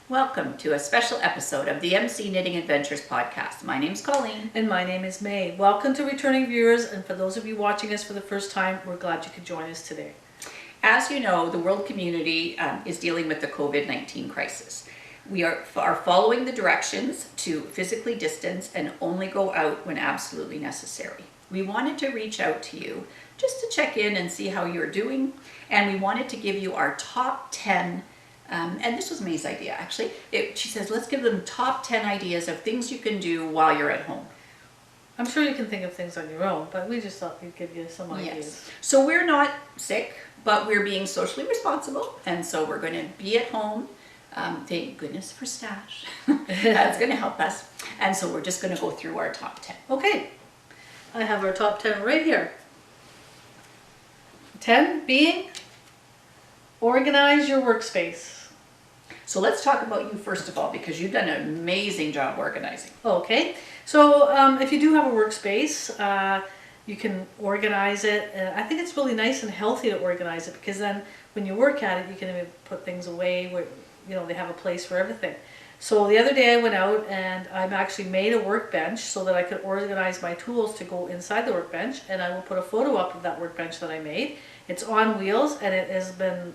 Welcome to a special episode of the MC Knitting Adventures podcast. My name's Colleen. And my name is May. Welcome to returning viewers, and for those of you watching us for the first time, we're glad you could join us today. As you know, the world community is dealing with the COVID-19 crisis. We are following the directions to physically distance and only go out when absolutely necessary. We wanted to reach out to you just to check in and see how you're doing, and we wanted to give you our top 10 and this was May's idea, actually. She says, let's give them top 10 ideas of things you can do while you're at home. I'm sure you can think of things on your own, but we just thought we'd give you some ideas. Yes. So we're not sick, but we're being socially responsible, and so we're going to be at home. Thank goodness for Stash. That's going to help us. And so we're just going to go through our top 10. Okay, I have our top 10 right here. 10 being, organize your workspace. So let's talk about you first of all, because you've done an amazing job organizing. Okay, so if you do have a workspace, you can organize it. I think it's really nice and healthy to organize it, because then when you work at it, you can even put things away where, you know, they have a place for everything. So the other day I went out and I've actually made a workbench so that I could organize my tools to go inside the workbench, and I will put a photo up of that workbench that I made. It's on wheels and it has been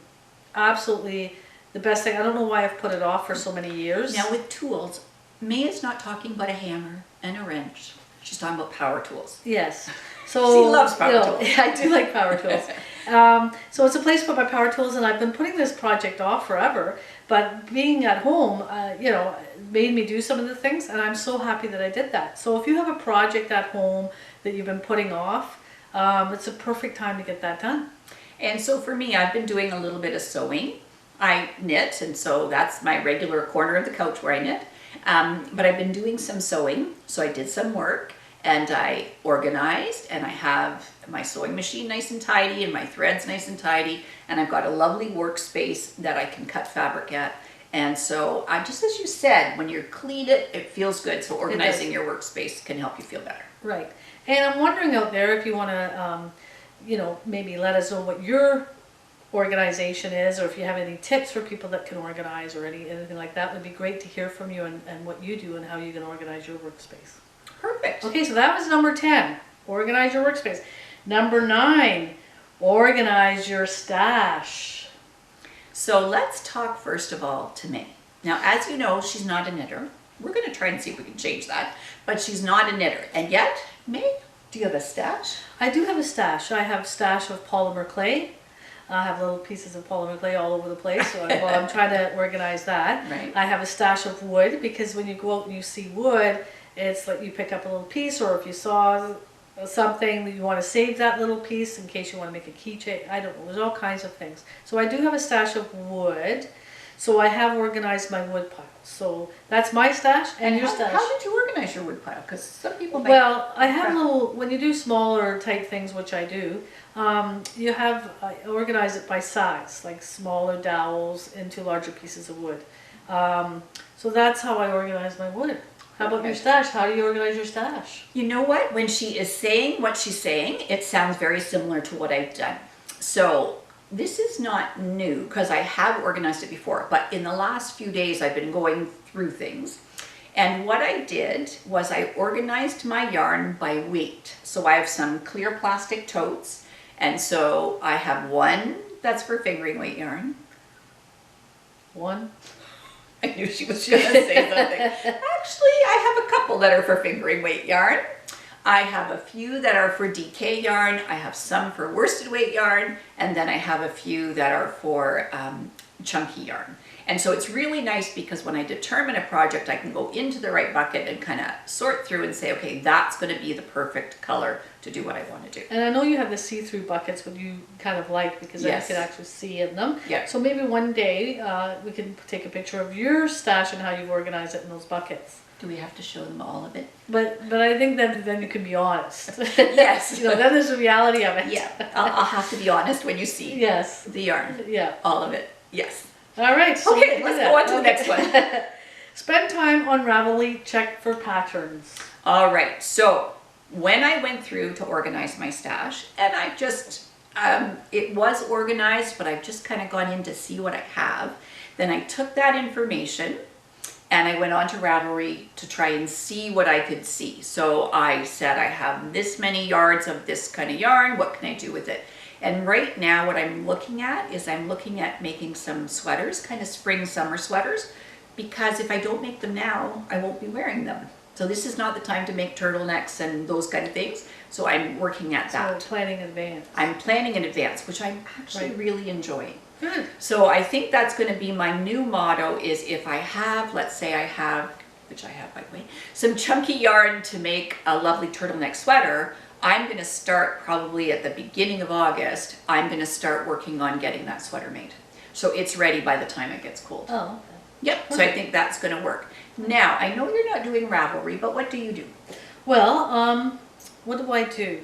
absolutely the best thing. I don't know why I've put it off for so many years. Now with tools, May is not talking about a hammer and a wrench. She's talking about power tools. Yes. So she loves power tools. I do like power tools. So it's a place for my power tools, and I've been putting this project off forever. But being at home, made me do some of the things, and I'm so happy that I did that. So if you have a project at home that you've been putting off, it's a perfect time to get that done. And so for me, I've been doing a little bit of sewing. I knit, and so that's my regular corner of the couch where I knit. But I've been doing some sewing, so I did some work, and I organized, and I have my sewing machine nice and tidy, and my threads nice and tidy, and I've got a lovely workspace that I can cut fabric at. And so, just as you said, when you clean it, it feels good. So organizing your workspace can help you feel better. Right. And I'm wondering out there if you want to, maybe let us know what your organization is, or if you have any tips for people that can organize, or anything like that. It would be great to hear from you and what you do and how you can organize your workspace. Perfect. Okay, so that was number 10. Organize your workspace. Number 9, organize your stash. So let's talk first of all to May. Now, as you know, she's not a knitter. We're going to try and see if we can change that, but she's not a knitter. And yet, May, do you have a stash? I do have a stash. I have a stash of polymer clay. I have little pieces of polymer clay all over the place, so I'm trying to organize that. Right. I have a stash of wood, because when you go out and you see wood, it's like you pick up a little piece, or if you saw something that you want to save that little piece in case you want to make a keychain. I don't know, there's all kinds of things. So I do have a stash of wood, so I have organized my wood pile. So that's my stash and your stash. How did you organize your wood pile? Because some people Well, I have when you do smaller type things, which I do, I organize it by size, like smaller dowels into larger pieces of wood. So that's how I organize my wood. How about your stash? How do you organize your stash? You know what? When she is saying what she's saying, it sounds very similar to what I've done. So this is not new, because I have organized it before, but in the last few days I've been going through things. And what I did was I organized my yarn by weight. So I have some clear plastic totes, and so I have one that's for fingering weight yarn. One? I knew she was going to say something. Actually, I have a couple that are for fingering weight yarn. I have a few that are for DK yarn. I have some for worsted weight yarn. And then I have a few that are for chunky yarn. And so it's really nice, because when I determine a project, I can go into the right bucket and kind of sort through and say, okay, that's going to be the perfect color to do what I want to do. And I know you have the see-through buckets, what you kind of like, because then you can actually see in them. Yeah. So maybe one day we can take a picture of your stash and how you've organized it in those buckets. Do we have to show them all of it? But I think that then you can be honest. Yes. Then there's the reality of it. Yeah. I'll have to be honest when you see Yes. the yarn. Yeah. All of it. Yes. All right. So Okay, let's go on to the next one. Spend time on Ravelry, check for patterns. All right, so when I went through to organize my stash, and I just It was organized, but I've just kind of gone in to see what I have. Then I took that information and I went on to Ravelry to try and see what I could see. So I said, I have this many yards of this kind of yarn, what can I do with it? And right now what I'm looking at is I'm looking at making some sweaters, kind of spring summer sweaters, because if I don't make them now, I won't be wearing them. So this is not the time to make turtlenecks and those kind of things. So I'm working at that. So planning in advance. I'm planning in advance, which I'm actually Right. really enjoying. Good. So I think that's going to be my new motto is if I have, let's say I have, which I have by the way, some chunky yarn to make a lovely turtleneck sweater, I'm going to start probably at the beginning of August, I'm going to start working on getting that sweater made. So it's ready by the time it gets cold. Oh, okay. Yep, so I think that's going to work. Now, I know you're not doing Ravelry, but what do you do? Well, what do?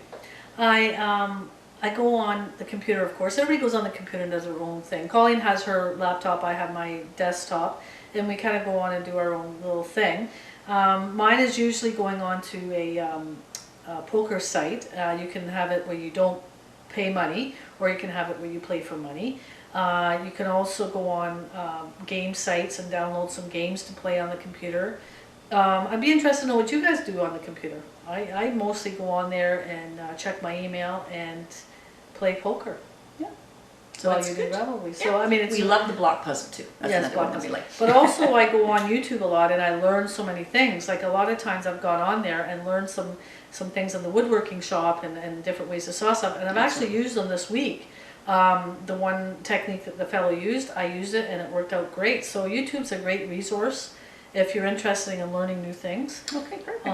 I go on the computer, of course. Everybody goes on the computer and does their own thing. Colleen has her laptop, I have my desktop, and we kind of go on and do our own little thing. Mine is usually going on to a poker site. You can have it where you don't pay money, or you can have it where you play for money. You can also go on game sites and download some games to play on the computer. I'd be interested to know what you guys do on the computer. I mostly go on there and check my email and play poker. Yeah. So While it's you good. do Ravelry. Yeah. So I mean, it's We love the block puzzle too. That's yes, another one block that we like. But also I go on YouTube a lot and I learn so many things. Like a lot of times I've gone on there and learned some things in the woodworking shop and different ways to saw stuff. And I've actually used them this week. The one technique that the fellow used, I used it and it worked out great. So YouTube's a great resource if you're interested in learning new things. Okay, perfect.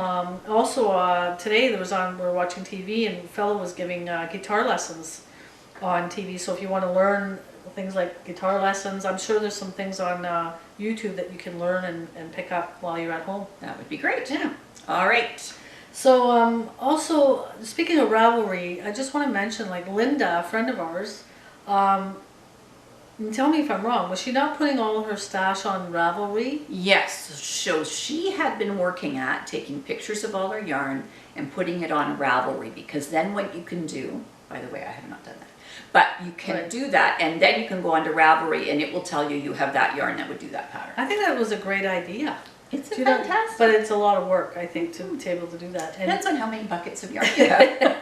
Also, today we were watching TV and the fellow was giving guitar lessons on TV. So if you want to learn things like guitar lessons, I'm sure there's some things on YouTube that you can learn and pick up while you're at home. That would be great. Yeah. All right. So also, speaking of Ravelry, I just want to mention, like Linda, a friend of ours, tell me if I'm wrong, was she not putting all of her stash on Ravelry? Yes, so she had been working at taking pictures of all her yarn and putting it on Ravelry, because then what you can do, by the way, I have not done that, but you can Right. do that and then you can go onto Ravelry and it will tell you have that yarn that would do that pattern. I think that was a great idea. It's Do you know- fantastic. But it's a lot of work, I think, to be able to do that. And Depends on how many buckets of yarn you have.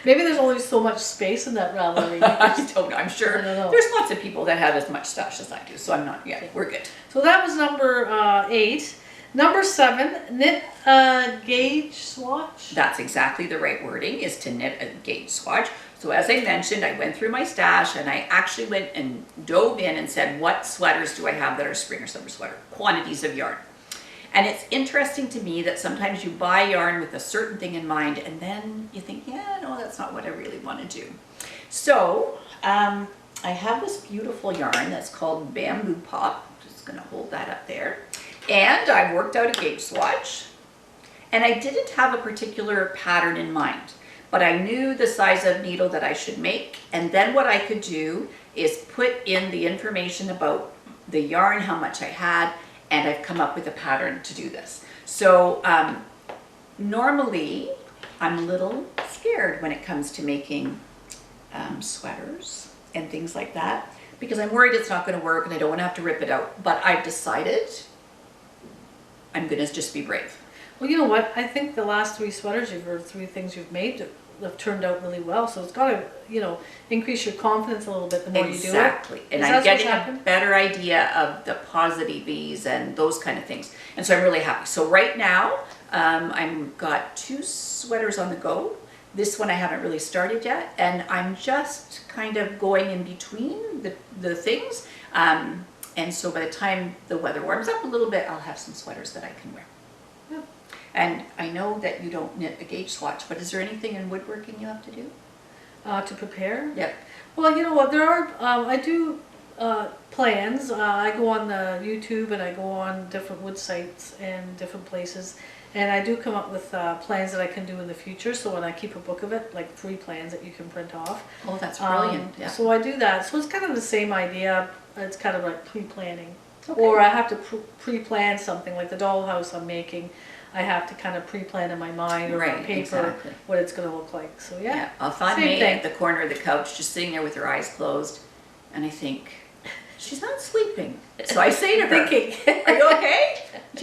maybe there's only so much space in that Ravelry. I don't know, I'm sure. I don't know. There's lots of people that have as much stash as I do, so I'm not, yeah, we're good. So that was number 8. Number 7, knit gauge swatch. That's exactly the right wording, is to knit a gauge swatch. So as I mentioned, I went through my stash and I actually went and dove in and said, what sweaters do I have that are spring or summer sweater? Quantities of yarn. And it's interesting to me that sometimes you buy yarn with a certain thing in mind and then you think, yeah, no, that's not what I really want to do. So I have this beautiful yarn that's called Bamboo Pop. I'm just going to hold that up there. And I worked out a gauge swatch. And I didn't have a particular pattern in mind, but I knew the size of needle that I should make. And then what I could do is put in the information about the yarn, how much I had, and I've come up with a pattern to do this. So normally I'm a little scared when it comes to making sweaters and things like that, because I'm worried it's not going to work and I don't want to have to rip it out. But I've decided I'm going to just be brave. Well, you know what? I think the last 3 sweaters or 3 things you've made have turned out really well. So it's got to, increase your confidence a little bit the more you do it. Exactly. And Is I'm that what's getting a happened? better idea of the positive V's and those kind of things. And so I'm really happy. So right now, I've got 2 sweaters on the go. This one I haven't really started yet. And I'm just kind of going in between the things. And so by the time the weather warms up a little bit, I'll have some sweaters that I can wear. Yeah. And I know that you don't knit a gauge swatch, but is there anything in woodworking you have to do? To prepare? Yep. Well, you know what? There are, I do plans. I go on the YouTube and I go on different wood sites and different places. And I do come up with plans that I can do in the future. So when I keep a book of it, like free plans that you can print off. Oh, that's brilliant. Yeah. So I do that. So it's kind of the same idea. It's kind of like pre-planning. Okay. Or I have to pre-plan something like the dollhouse I'm making. I have to kind of pre-plan in my mind or on Right, paper exactly. what it's going to look like. So yeah, Yeah, I'll find same May thing. at the corner of the couch, just sitting there with her eyes closed, and I think, she's not sleeping. So I say to her, Thinking. "Are you okay?"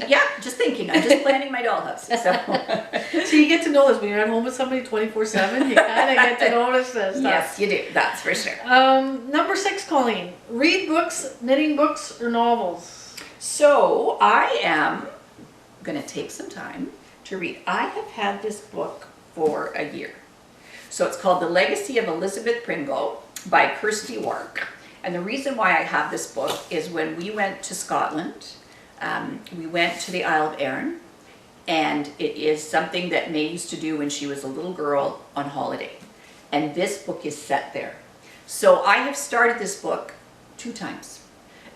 Yeah, just thinking. I'm just planning my dollhouse. So So you get to know this when you're at home with somebody 24/7. You kind of get to notice this stuff. yes, you do. That's for sure. Number 6, Colleen. Read books, knitting books, or novels. So I am going to take some time to read. I have had this book for a year. So it's called The Legacy of Elizabeth Pringle by Kirsty Wark. And the reason why I have this book is when we went to Scotland, we went to the Isle of Arran, and it is something that May used to do when she was a little girl on holiday. And this book is set there. So I have started this book 2 times.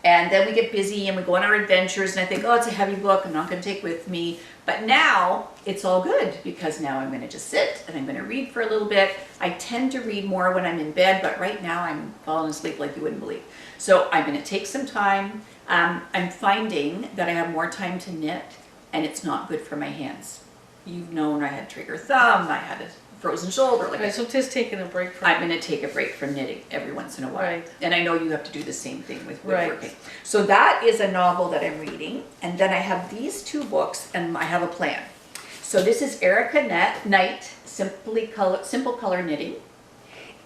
And then we get busy and we go on our adventures, and I think, oh, it's a heavy book, I'm not going to take it with me. But now it's all good, because now I'm going to just sit and I'm going to read for a little bit. I tend to read more when I'm in bed, but right now I'm falling asleep like you wouldn't believe. So I'm going to take some time. I'm finding that I have more time to knit, and it's not good for my hands. You've known I had trigger thumb, I had a frozen shoulder. Like Right, so just taking a break from I'm going to take a break from knitting every once in a while. Right. And I know you have to do the same thing with Right. woodworking. So that is a novel that I'm reading. And then I have these 2 books, and I have a plan. So this is Erica Knight, Simple Color Knitting.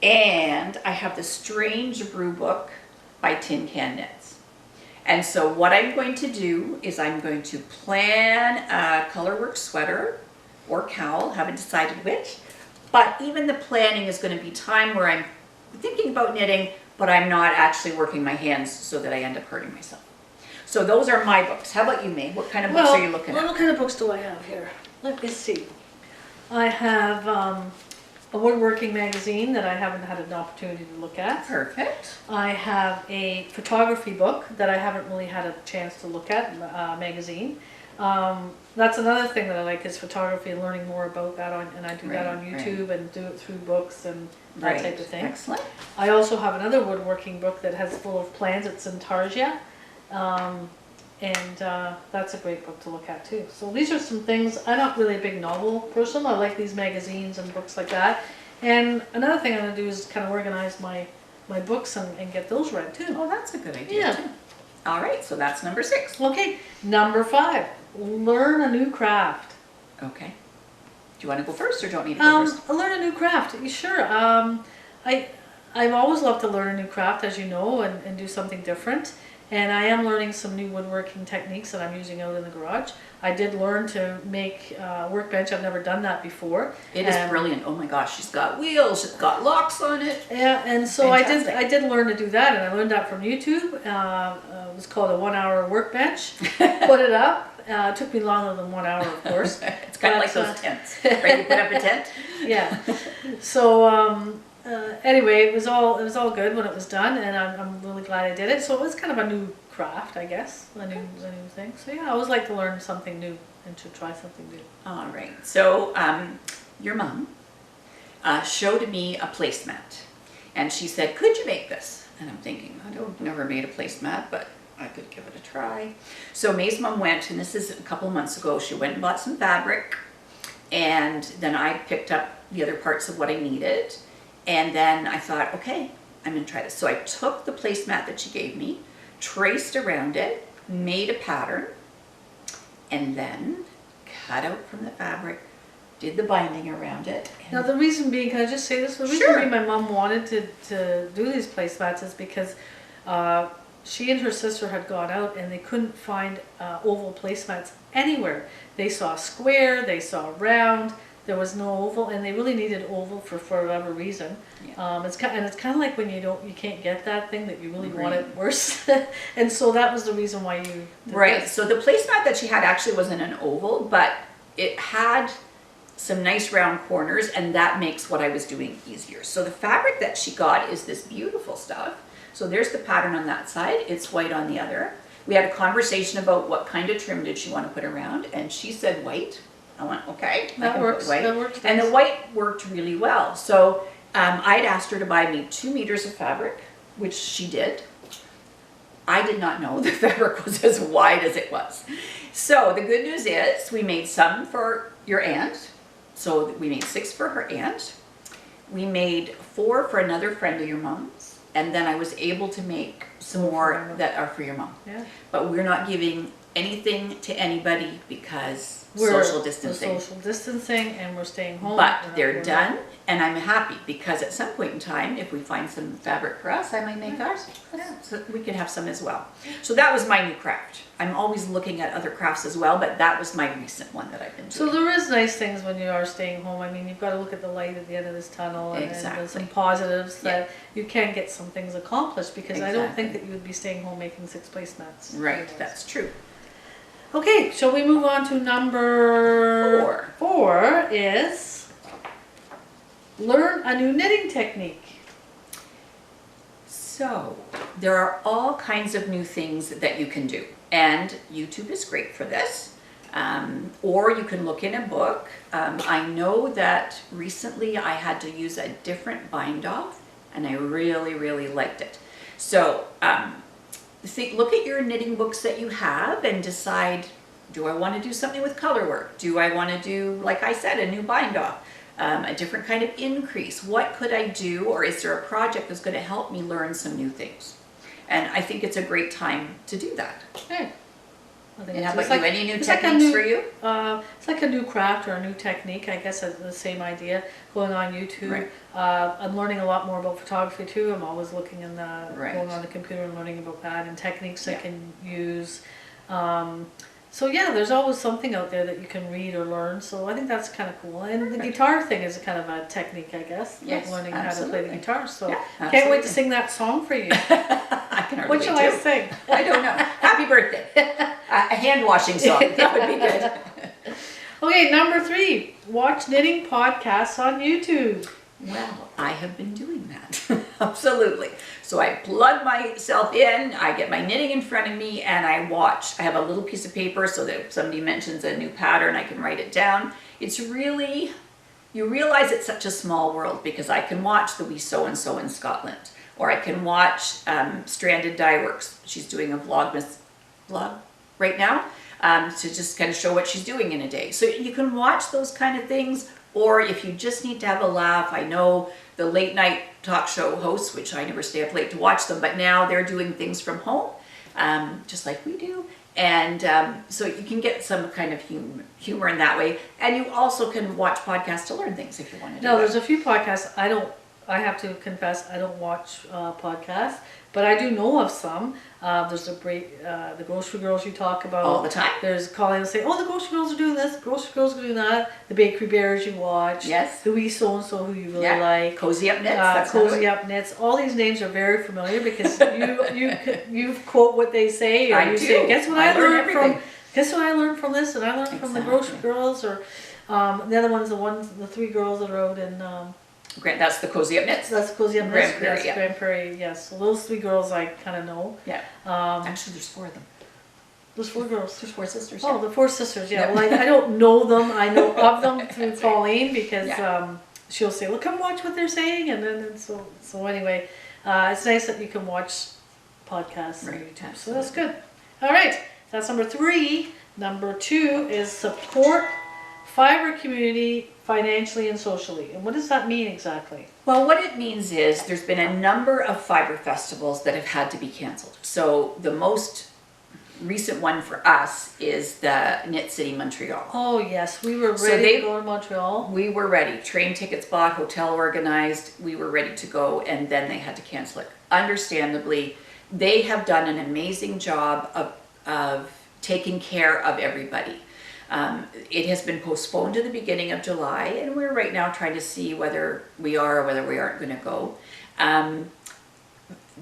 And I have the Strange Brew book by Tin Can Knits. And so what I'm going to do is I'm going to plan a colorwork sweater or cowl, haven't decided which. But even the planning is going to be time where I'm thinking about knitting, but I'm not actually working my hands so that I end up hurting myself. So those are my books. How about you, May? What kind of books are you looking at? What kind of books do I have here? Let me see. I have a woodworking magazine that I haven't had an opportunity to look at. Perfect. I have a photography book that I haven't really had a chance to look at, magazine. That's another thing that I like is photography and learning more about that and I do that on Right, YouTube and do it through books and that type of thing. Excellent. I also have another woodworking book that has full of plans. It's Intarsia. That's a great book to look at too. So these are some things. I'm not really a big novel person. I like these magazines and books like that. And another thing I'm going to do is kind of organize my books and get those read too. Oh, that's a good idea Yeah. too. All right, so that's number 6. Okay, number 5, learn a new craft. Okay. Do you want to go first, or do you want me to go first? Learn a new craft. Sure. I've always loved to learn a new craft, as you know, and do something different. And I am learning some new woodworking techniques that I'm using out in the garage. I did learn to make a workbench. I've never done that before. It is brilliant. Oh my gosh, she's got wheels, she's got locks on it. Yeah, and so Fantastic. I did learn to do that, and I learned that from YouTube. It was called a 1-hour workbench. Put it up. It took me longer than 1 hour, of course. It's kind of like those tents, right? You put up a tent. Yeah. So anyway, it was all good when it was done, and I'm really glad I did it. So it was kind of a new craft, I guess, a new thing. So yeah, I always like to learn something new and to try something new. All right. So your mom showed me a placemat, and she said, "Could you make this?" And I'm thinking, never made a placemat, but I could give it a try. So May's mom went, and this is a couple of months ago. She went and bought some fabric, and then I picked up the other parts of what I needed. And then I thought, okay, I'm going to try this. So I took the placemat that she gave me, traced around it, made a pattern, and then cut out from the fabric, did the binding around it. Now the reason being, can I just say this? The reason being my mom wanted to do these placemats is because she and her sister had gone out and they couldn't find oval placemats anywhere. They saw square, they saw round. There was no oval, and they really needed oval for whatever reason. Yeah. It's kind of like when you can't get that thing that you really want it worse, and so that was the reason why you did this. So the placemat that she had actually wasn't an oval, but it had some nice round corners, and that makes what I was doing easier. So the fabric that she got is this beautiful stuff. So there's the pattern on that side. It's white on the other. We had a conversation about what kind of trim did she want to put around, and she said white. I went, okay, that works. That works. And the white worked really well. So I'd asked her to buy me 2 meters of fabric, which she did. I did not know the fabric was as wide as it was. So the good news is we made some for your aunt. So we made 6 for her aunt. We made 4 for another friend of your mom's. And then I was able to make some more that are for your mom. Yeah. But we're not giving anything to anybody because We're social distancing. We're social distancing and we're staying home. But We're not they're going done, out. and I'm happy because at some point in time, if we find some fabric for us, I might make ours. So we could have some as well. So that was my new craft. I'm always looking at other crafts as well, but that was my recent one that I've been So doing. there is nice things when you are staying home. I mean, you've got to look at the light at the end of this tunnel, and Exactly. there's some positives Yeah. that you can get some things accomplished, because I don't think Exactly. that you would be staying home making 6 placemats. Right, that's true. Okay, shall we move on to number 4. 4 is learn a new knitting technique. So there are all kinds of new things that you can do, and YouTube is great for this. Or you can look in a book. I know that recently I had to use a different bind off, and I really, really liked it. So look at your knitting books that you have and decide, do I want to do something with color work? Do I want to do, like I said, a new bind off? A different kind of increase? What could I do, or is there a project that's going to help me learn some new things? And I think it's a great time to do that. Okay. I think And how it's about you? Any new it's like a techniques new- for you? It's like a new craft or a new technique. I guess it's the same idea. Going on YouTube. Right. I'm learning a lot more about photography too. I'm always looking in Right. going on the computer and learning about that and techniques I Yeah. can use. So yeah, there's always something out there that you can read or learn. So I think that's kind of cool. And the guitar thing is kind of a technique, I guess. Yes, like learning how to play absolutely. the guitar. So Yeah, can't wait absolutely. to sing that song for you. I can hardly What shall wait I to. sing? I don't know. Happy birthday. A hand washing song. That would be good. Okay, number 3, watch knitting podcasts on YouTube. Well, I have been doing that. Absolutely. So I plug myself in, I get my knitting in front of me, and I watch. I have a little piece of paper so that if somebody mentions a new pattern, I can write it down. It's really, you realize it's such a small world, because I can watch the wee so-and-so in Scotland, or I can watch Stranded Dye Works. She's doing a vlog right now to just kind of show what she's doing in a day. So you can watch those kind of things, or if you just need to have a laugh. I know the late night talk show hosts, which I never stay up late to watch them, but now they're doing things from home, just like we do. And so you can get some kind of humor in that way. And you also can watch podcasts to learn things if you want to do No, that. there's a few podcasts. I have to confess, I don't watch podcasts, but I do know of some. There's the grocery girls you talk about. All the time. There's Colleen will say, oh, the grocery girls are doing this, the grocery girls are doing that. The bakery bears you watch. Yes. The wee so-and-so who you really Yeah. like. Cozy Up Knits. That's Cozy Up Knits. All these names are very familiar because you quote what they say, or I you do. say, guess what I I learn learned everything. from. Guess what I learned from this, and I learned from the grocery Exactly. girls, or the other one's the 3 girls that are out in. Great. That's the Cozy Up Knits. That's Cozy Up Grand Knits. Prairie, Yes, yeah. Grand Prairie. Yes. So those 3 girls I kind of know. Yeah. Actually, there's 4 of them. Those 4 girls. There's 4 sisters. Oh, the 4 sisters. Yeah. Yep. Well, I don't know them. I know of them through That's right. Colleen because Yeah. she'll say, "Well, come watch what they're saying," and then so anyway, it's nice that you can watch podcasts on Right, YouTube. So that's good. All right, that's number 3. Number 2 is support fiber community financially and socially. And what does that mean exactly? Well, what it means is there's been a number of fiber festivals that have had to be canceled. So the most recent one for us is the Knit City Montreal. Oh yes, we were So ready they- to go to Montreal. We were ready. Train tickets bought, hotel organized. We were ready to go, and then they had to cancel it. Understandably, they have done an amazing job of taking care of everybody. It has been postponed to the beginning of July, and we're right now trying to see whether we are or whether we aren't going to go.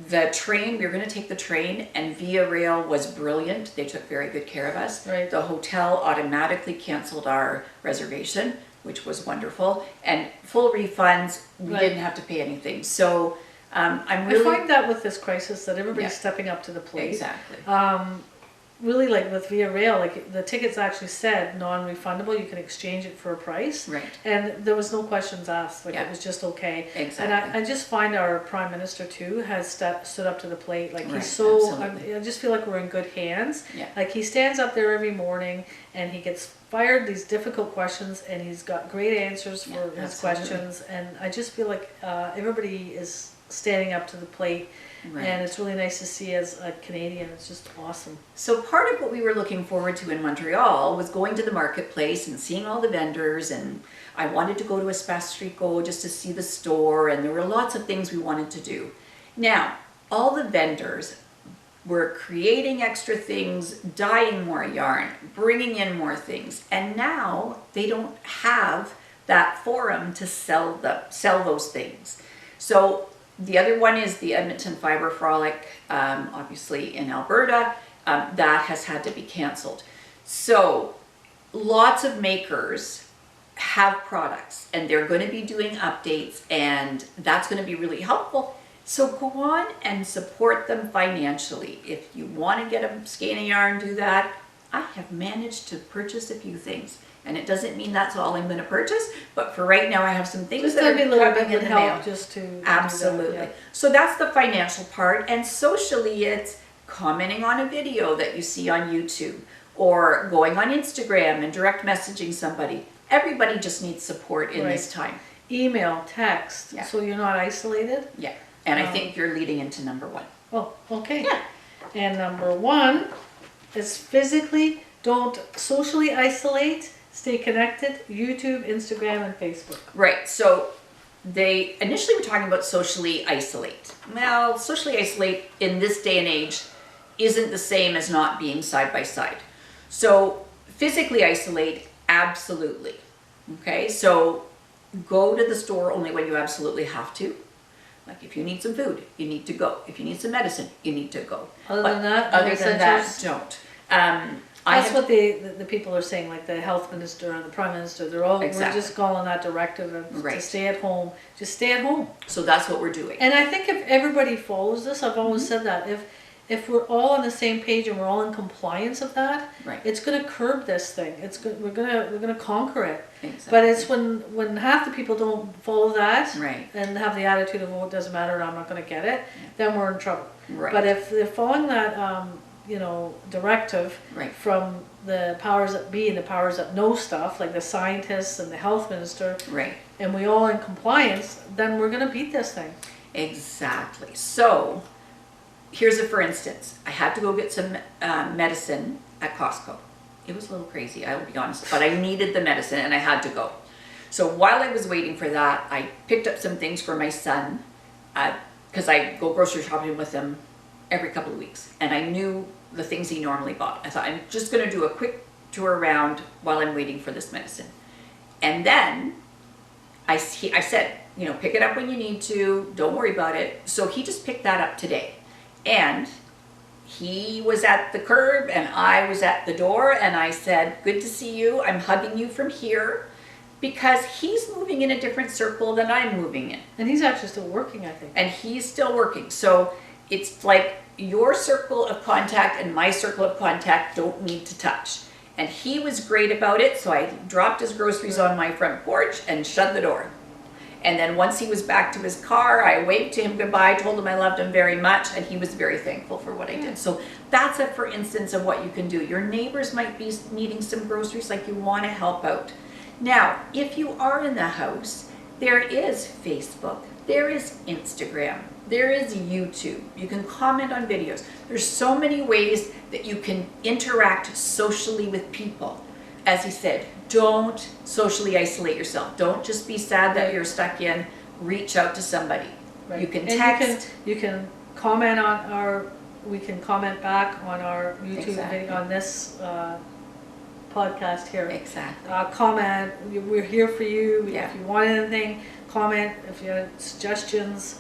The train, we were going to take the train, and Via Rail was brilliant. They took very good care of us. Right. The hotel automatically canceled our reservation, which was wonderful, and full refunds. We Right. didn't have to pay anything. So I'm I really find that with this crisis that everybody's Yeah. stepping up to the plate. exactly. really like with Via Rail, like the tickets actually said non-refundable. You can exchange it for a price, Right. and there was no questions asked. Like Yeah. it was just okay. Exactly. And I just find our Prime Minister too has stood up to the plate. Like Right, he's so. absolutely. I just feel like we're in good hands. Yeah. Like he stands up there every morning and he gets fired these difficult questions, and he's got great answers for Yeah, his absolutely. questions. And I just feel like everybody is standing up to the plate. Right. And it's really nice to see as a Canadian. It's just awesome. So part of what we were looking forward to in Montreal was going to the marketplace and seeing all the vendors, and I wanted to go to Espace Tricot just to see the store, and there were lots of things we wanted to do. Now, all the vendors were creating extra things, dyeing more yarn, bringing in more things, and now they don't have that forum to sell those things. So the other one is the Edmonton Fiber Frolic, obviously in Alberta, that has had to be canceled. So lots of makers have products and they're going to be doing updates, and that's going to be really helpful. So go on and support them financially. If you want to get a skein of yarn, do that. I have managed to purchase a few things. And it doesn't mean that's all I'm going to purchase, but for right now I have some things Just that every are little coming bit in would the mail. help just to do that, Absolutely. yeah. So that's the financial part, and socially it's commenting on a video that you see on YouTube or going on Instagram and direct messaging somebody. Everybody just needs support in this time. Email, text, Yeah. so you're not isolated. Yeah, and I think you're leading into number one. Oh, okay. Yeah. And number one is physically, don't socially isolate, stay connected, YouTube, Instagram, and Facebook. Right, so they initially were talking about socially isolate. Well, socially isolate in this day and age isn't the same as not being side by side. So physically isolate, absolutely. Okay, so go to the store only when you absolutely have to. Like if you need some food, you need to go. If you need some medicine, you need to go. Other But than that, no other than that, essentials? don't. That's what the people are saying, like the health minister and the prime minister. They're all Exactly. we're just calling that directive of Right. to stay at home. Just stay at home. So that's what we're doing. And I think if everybody follows this, I've always said that if we're all on the same page and we're all in compliance of that, Right. it's going to curb this thing. We're gonna conquer it. Exactly. But it's when half the people don't follow that Right. and have the attitude of, oh, it doesn't matter, I'm not going to get it, then we're in trouble. Right. But if they're following that, directive Right. from the powers that be and the powers that know stuff, like the scientists and the health minister, Right. and we all in compliance, then we're going to beat this thing. Exactly. So here's a for instance. I had to go get some medicine at Costco. It was a little crazy, I will be honest, but I needed the medicine and I had to go. So while I was waiting for that, I picked up some things for my son because I go grocery shopping with him every couple of weeks, and I knew the things he normally bought. I thought I'm just going to do a quick tour around while I'm waiting for this medicine. And then I said, pick it up when you need to, don't worry about it. So he just picked that up today. And he was at the curb and I was at the door, and I said, good to see you. I'm hugging you from here, because he's moving in a different circle than I'm moving in. And he's actually still working, I think. And he's still working. So it's like your circle of contact and my circle of contact don't need to touch. And he was great about it. So I dropped his groceries on my front porch and shut the door. And then once he was back to his car, I waved to him goodbye, told him I loved him very much, and he was very thankful for what I did. So that's a for instance of what you can do. Your neighbors might be needing some groceries, like you want to help out. Now, if you are in the house, there is Facebook, there is Instagram, there is YouTube. You can comment on videos. There's so many ways that you can interact socially with people. As he said, don't socially isolate yourself. Don't just be sad that you're stuck in. Reach out to somebody. Right. You can And text. You can comment on we can comment back on our YouTube Exactly. video on this podcast here. Exactly. Comment. We're here for you. Yeah. If you want anything, comment. If you have suggestions,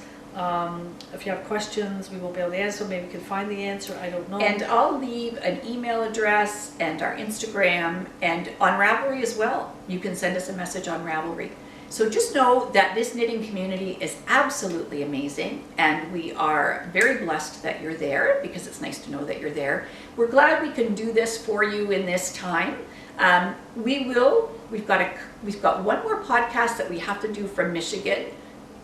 if you have questions, we will be able to answer. Maybe we can find the answer. I don't know. And I'll leave an email address and our Instagram, and on Ravelry as well. You can send us a message on Ravelry. So just know that this knitting community is absolutely amazing, and we are very blessed that you're there, because it's nice to know that you're there. We're glad we can do this for you in this time. We've got one more podcast that we have to do from Michigan.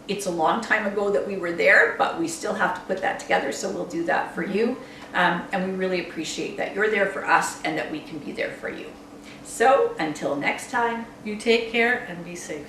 It's a long time ago that we were there, but we still have to put that together, so we'll do that for you. And we really appreciate that you're there for us and that we can be there for you. So until next time, You take care and be safe.